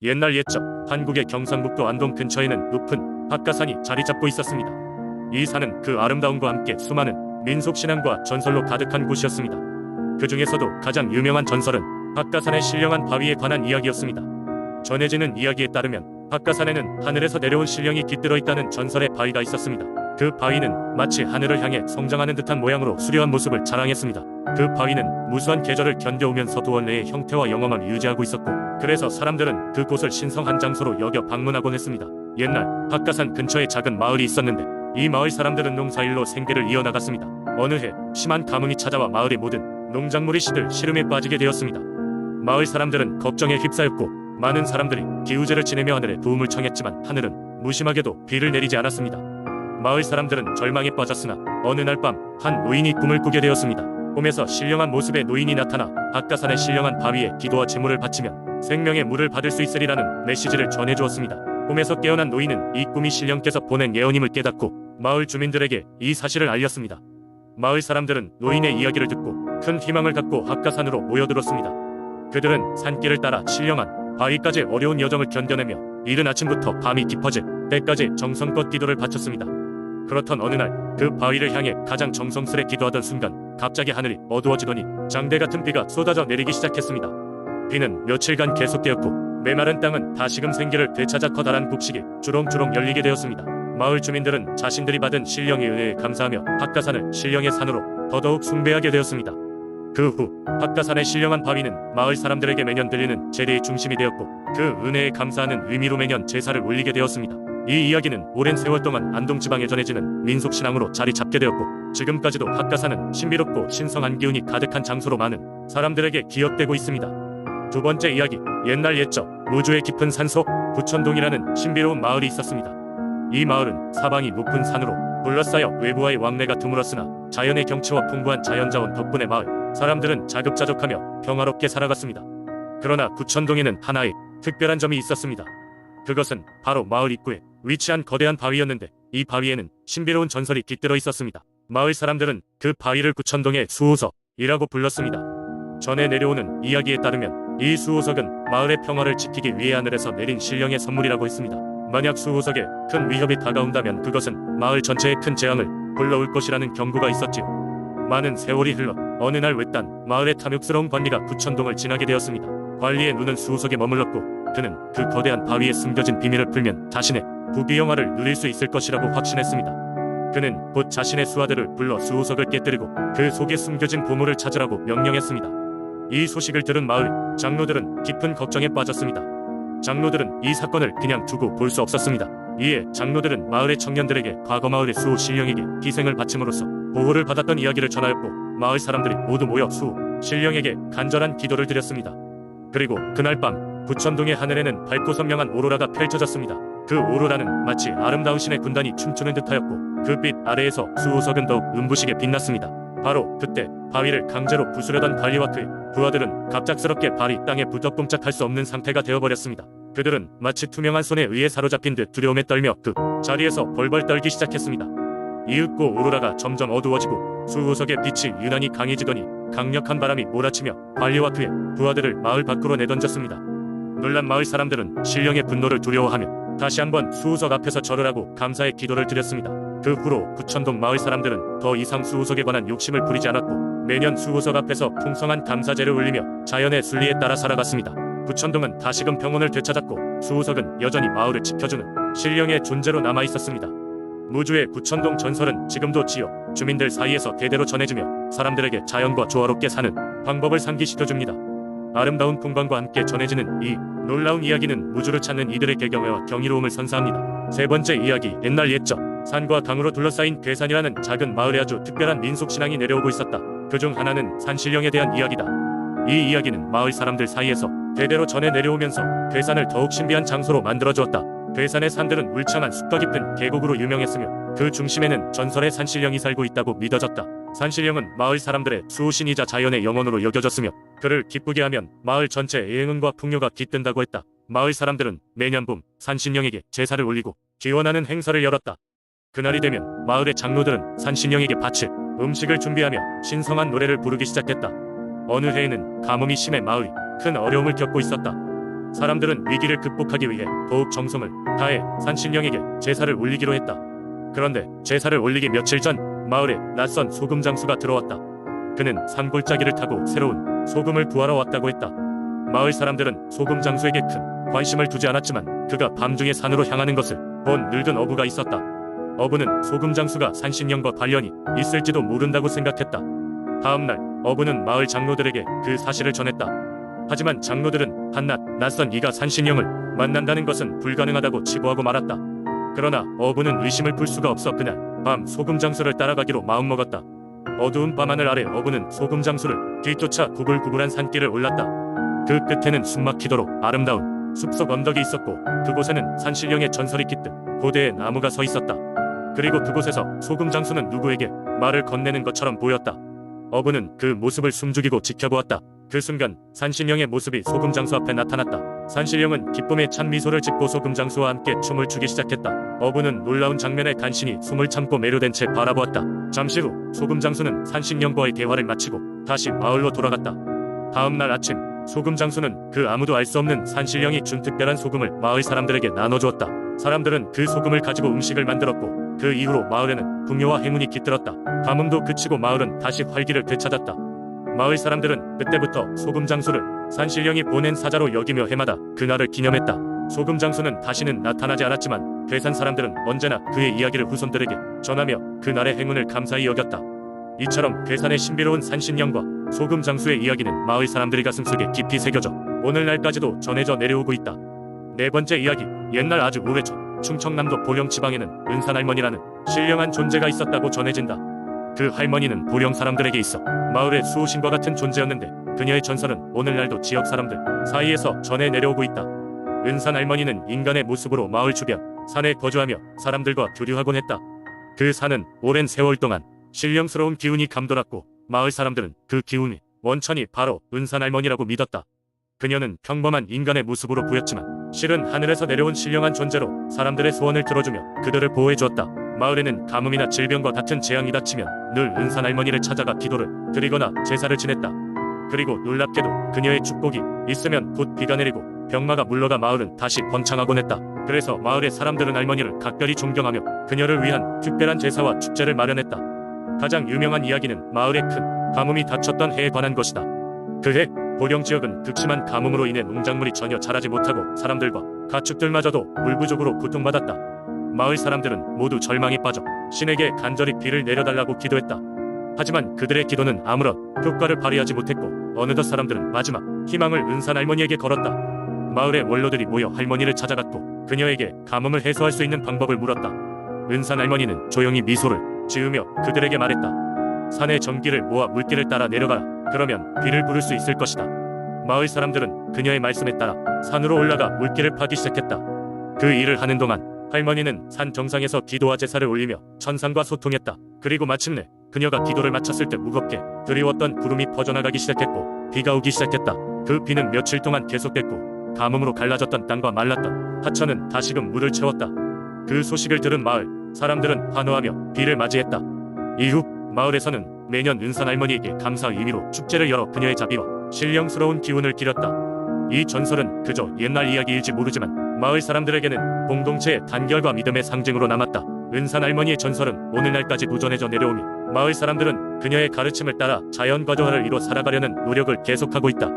옛날 옛적 한국의 경상북도 안동 근처에는 높은 박가산이 자리 잡고 있었습니다. 이 산은 그 아름다움과 함께 수많은 민속신앙과 전설로 가득한 곳이었습니다. 그 중에서도 가장 유명한 전설은 박가산의 신령한 바위에 관한 이야기였습니다. 전해지는 이야기에 따르면 박가산에는 하늘에서 내려온 신령이 깃들어 있다는 전설의 바위가 있었습니다. 그 바위는 마치 하늘을 향해 성장하는 듯한 모양으로 수려한 모습을 자랑했습니다. 그 바위는 무수한 계절을 견뎌오면서 원래의 형태와 영험함을 유지하고 있었고, 그래서 사람들은 그곳을 신성한 장소로 여겨 방문하곤 했습니다. 옛날 박가산 근처에 작은 마을이 있었는데, 이 마을 사람들은 농사일로 생계를 이어나갔습니다. 어느 해 심한 가뭄이 찾아와 마을의 모든 농작물이 시들 시름에 빠지게 되었습니다. 마을 사람들은 걱정에 휩싸였고, 많은 사람들이 기우제를 지내며 하늘에 도움을 청했지만 하늘은 무심하게도 비를 내리지 않았습니다. 마을 사람들은 절망에 빠졌으나 어느 날 밤 한 노인이 꿈을 꾸게 되었습니다. 꿈에서 신령한 모습의 노인이 나타나 박가산의 신령한 바위에 기도와 제물을 바치면 생명의 물을 받을 수 있으리라는 메시지를 전해주었습니다. 꿈에서 깨어난 노인은 이 꿈이 신령께서 보낸 예언임을 깨닫고 마을 주민들에게 이 사실을 알렸습니다. 마을 사람들은 노인의 이야기를 듣고 큰 희망을 갖고 박가산으로 모여들었습니다. 그들은 산길을 따라 신령한 바위까지 어려운 여정을 견뎌내며 이른 아침부터 밤이 깊어질 때까지 정성껏 기도를 바쳤습니다. 그렇던 어느 날 그 바위를 향해 가장 정성스레 기도하던 순간 갑자기 하늘이 어두워지더니 장대 같은 비가 쏟아져 내리기 시작했습니다. 비는 며칠간 계속되었고 메마른 땅은 다시금 생기를 되찾아 커다란 곡식이 주렁주렁 열리게 되었습니다. 마을 주민들은 자신들이 받은 신령의 은혜에 감사하며 박가산을 신령의 산으로 더더욱 숭배하게 되었습니다. 그 후 박가산의 신령한 바위는 마을 사람들에게 매년 들리는 제례의 중심이 되었고, 그 은혜에 감사하는 의미로 매년 제사를 올리게 되었습니다. 이 이야기는 오랜 세월 동안 안동 지방에 전해지는 민속신앙으로 자리 잡게 되었고, 지금까지도 박가산은 신비롭고 신성한 기운이 가득한 장소로 많은 사람들에게 기억되고 있습니다. 두 번째 이야기, 옛날 옛적 무주의 깊은 산속 부천동이라는 신비로운 마을이 있었습니다. 이 마을은 사방이 높은 산으로 둘러싸여 외부와의 왕래가 드물었으나 자연의 경치와 풍부한 자연자원 덕분에 마을 사람들은 자급자족하며 평화롭게 살아갔습니다. 그러나 부천동에는 하나의 특별한 점이 있었습니다. 그것은 바로 마을 입구에 위치한 거대한 바위였는데, 이 바위에는 신비로운 전설이 깃들어 있었습니다. 마을 사람들은 그 바위를 부천동의 수호석이라고 불렀습니다. 전해 내려오는 이야기에 따르면 이 수호석은 마을의 평화를 지키기 위해 하늘에서 내린 신령의 선물이라고 했습니다. 만약 수호석에 큰 위협이 다가온다면 그것은 마을 전체에 큰 재앙을 불러올 것이라는 경고가 있었지요. 많은 세월이 흘러 어느 날 외딴 마을의 탐욕스러운 관리가 부천동을 지나게 되었습니다. 관리의 눈은 수호석에 머물렀고, 그는 그 거대한 바위에 숨겨진 비밀을 풀면 자신의 부귀영화를 누릴 수 있을 것이라고 확신했습니다. 그는 곧 자신의 수하들을 불러 수호석을 깨뜨리고 그 속에 숨겨진 보물을 찾으라고 명령했습니다. 이 소식을 들은 마을 장로들은 깊은 걱정에 빠졌습니다. 장로들은 이 사건을 그냥 두고 볼 수 없었습니다. 이에 장로들은 마을의 청년들에게 과거 마을의 수호 신령에게 희생을 바침으로써 보호를 받았던 이야기를 전하였고, 마을 사람들이 모두 모여 수호 신령에게 간절한 기도를 드렸습니다. 그리고 그날 밤 부천동의 하늘에는 밝고 선명한 오로라가 펼쳐졌습니다. 그 오로라는 마치 아름다운 신의 군단이 춤추는 듯하였고, 그 빛 아래에서 수호석은 더욱 눈부시게 빛났습니다. 바로 그때 바위를 강제로 부수려던 관리와 그의 부하들은 갑작스럽게 발이 땅에 붙어 꼼짝할 수 없는 상태가 되어버렸습니다. 그들은 마치 투명한 손에 의해 사로잡힌 듯 두려움에 떨며 그 자리에서 벌벌 떨기 시작했습니다. 이윽고 오로라가 점점 어두워지고 수호석의 빛이 유난히 강해지더니 강력한 바람이 몰아치며 관리와 그의 부하들을 마을 밖으로 내던졌습니다. 놀란 마을 사람들은 신령의 분노를 두려워하며 다시 한번 수호석 앞에서 절을 하고 감사의 기도를 드렸습니다. 그 후로 부천동 마을 사람들은 더 이상 수호석에 관한 욕심을 부리지 않았고, 매년 수호석 앞에서 풍성한 감사제를 올리며 자연의 순리에 따라 살아갔습니다. 부천동은 다시금 평온을 되찾았고, 수호석은 여전히 마을을 지켜주는 신령의 존재로 남아있었습니다. 무주의 부천동 전설은 지금도 지역 주민들 사이에서 대대로 전해지며 사람들에게 자연과 조화롭게 사는 방법을 상기시켜줍니다. 아름다운 풍광과 함께 전해지는 이 놀라운 이야기는 무주를 찾는 이들의 개경애와 경이로움을 선사합니다. 세 번째 이야기, 옛날 옛적 산과 강으로 둘러싸인 괴산이라는 작은 마을에 아주 특별한 민속신앙이 내려오고 있었다. 그중 하나는 산신령에 대한 이야기다. 이 이야기는 마을 사람들 사이에서 대대로 전해 내려오면서 괴산을 더욱 신비한 장소로 만들어주었다. 괴산의 산들은 울창한 숲과 깊은 계곡으로 유명했으며 그 중심에는 전설의 산신령이 살고 있다고 믿어졌다. 산신령은 마을 사람들의 수호신이자 자연의 영혼으로 여겨졌으며, 그를 기쁘게 하면 마을 전체에 행운과 풍요가 깃든다고 했다. 마을 사람들은 매년 봄 산신령에게 제사를 올리고 기원하는 행사를 열었다. 그날이 되면 마을의 장로들은 산신령에게 바칠 음식을 준비하며 신성한 노래를 부르기 시작했다. 어느 해에는 가뭄이 심해 마을이 큰 어려움을 겪고 있었다. 사람들은 위기를 극복하기 위해 더욱 정성을 다해 산신령에게 제사를 올리기로 했다. 그런데 제사를 올리기 며칠 전 마을에 낯선 소금 장수가 들어왔다. 그는 산골짜기를 타고 새로운 소금을 구하러 왔다고 했다. 마을 사람들은 소금 장수에게 큰 관심을 두지 않았지만 그가 밤중에 산으로 향하는 것을 본 늙은 어부가 있었다. 어부는 소금 장수가 산신령과 관련이 있을지도 모른다고 생각했다. 다음날 어부는 마을 장로들에게 그 사실을 전했다. 하지만 장로들은 한낱 낯선 이가 산신령을 만난다는 것은 불가능하다고 치부하고 말았다. 그러나 어부는 의심을 풀 수가 없어 그날 밤 소금 장수를 따라가기로 마음먹었다. 어두운 밤하늘 아래 어부는 소금 장수를 뒤쫓아 구불구불한 산길을 올랐다. 그 끝에는 숨막히도록 아름다운 숲속 언덕이 있었고 그곳에는 산신령의 전설이 깃든 고대의 나무가 서 있었다. 그리고 그곳에서 소금 장수는 누구에게 말을 건네는 것처럼 보였다. 어부는 그 모습을 숨죽이고 지켜보았다. 그 순간 산신령의 모습이 소금 장수 앞에 나타났다. 산신령은 기쁨에 찬 미소를 짓고 소금 장수와 함께 춤을 추기 시작했다. 어부는 놀라운 장면에 간신히 숨을 참고 매료된 채 바라보았다. 잠시 후 소금 장수는 산신령과의 대화를 마치고 다시 마을로 돌아갔다. 다음 날 아침 소금 장수는 그 아무도 알 수 없는 산신령이 준 특별한 소금을 마을 사람들에게 나눠주었다. 사람들은 그 소금을 가지고 음식을 만들었고 그 이후로 마을에는 풍요와 행운이 깃들었다. 가뭄도 그치고 마을은 다시 활기를 되찾았다. 마을 사람들은 그때부터 소금 장수를 산신령이 보낸 사자로 여기며 해마다 그날을 기념했다. 소금 장수는 다시는 나타나지 않았지만 괴산 사람들은 언제나 그의 이야기를 후손들에게 전하며 그날의 행운을 감사히 여겼다. 이처럼 괴산의 신비로운 산신령과 소금 장수의 이야기는 마을 사람들의 가슴속에 깊이 새겨져 오늘날까지도 전해져 내려오고 있다. 네 번째 이야기. 옛날 아주 오래전 충청남도 보령 지방에는 은산할머니라는 신령한 존재가 있었다고 전해진다. 그 할머니는 보령 사람들에게 있어 마을의 수호신과 같은 존재였는데 그녀의 전설은 오늘날도 지역 사람들 사이에서 전해 내려오고 있다. 은산할머니는 인간의 모습으로 마을 주변 산에 거주하며 사람들과 교류하곤 했다. 그 산은 오랜 세월 동안 신령스러운 기운이 감돌았고 마을 사람들은 그 기운이 원천이 바로 은산할머니라고 믿었다. 그녀는 평범한 인간의 모습으로 보였지만 실은 하늘에서 내려온 신령한 존재로 사람들의 소원을 들어주며 그들을 보호해 주었다. 마을에는 가뭄이나 질병과 같은 재앙이 닥치면 늘 은산할머니를 찾아가 기도를 드리거나 제사를 지냈다. 그리고 놀랍게도 그녀의 축복이 있으면 곧 비가 내리고 병마가 물러가 마을은 다시 번창하곤 했다. 그래서 마을의 사람들은 할머니를 각별히 존경하며 그녀를 위한 특별한 제사와 축제를 마련했다. 가장 유명한 이야기는 마을에 큰 가뭄이 닥쳤던 해에 관한 것이다. 그해 보령 지역은 극심한 가뭄으로 인해 농작물이 전혀 자라지 못하고 사람들과 가축들마저도 물 부족으로 고통받았다. 마을 사람들은 모두 절망에 빠져 신에게 간절히 비를 내려달라고 기도했다. 하지만 그들의 기도는 아무런 효과를 발휘하지 못했고 어느덧 사람들은 마지막 희망을 은산할머니에게 걸었다. 마을의 원로들이 모여 할머니를 찾아갔고 그녀에게 가뭄을 해소할 수 있는 방법을 물었다. 은산할머니는 조용히 미소를 지으며 그들에게 말했다. 산의 전기를 모아 물길을 따라 내려가라. 그러면 비를 부를 수 있을 것이다. 마을 사람들은 그녀의 말씀에 따라 산으로 올라가 물길을 파기 시작했다. 그 일을 하는 동안 할머니는 산 정상에서 기도와 제사를 올리며 천상과 소통했다. 그리고 마침내 그녀가 기도를 마쳤을 때 무겁게 드리웠던 구름이 퍼져나가기 시작했고 비가 오기 시작했다. 그 비는 며칠 동안 계속됐고 가뭄으로 갈라졌던 땅과 말랐던 하천은 다시금 물을 채웠다. 그 소식을 들은 마을 사람들은 환호하며 비를 맞이했다. 이후 마을에서는 매년 은산할머니에게 감사 의미로 축제를 열어 그녀의 자비와 신령스러운 기운을 기렸다. 이 전설은 그저 옛날 이야기일지 모르지만 마을 사람들에게는 공동체의 단결과 믿음의 상징으로 남았다. 은산할머니의 전설은 오늘날까지 도전해져 내려오며 마을 사람들은 그녀의 가르침을 따라 자연과조화를 이뤄 살아가려는 노력을 계속하고 있다.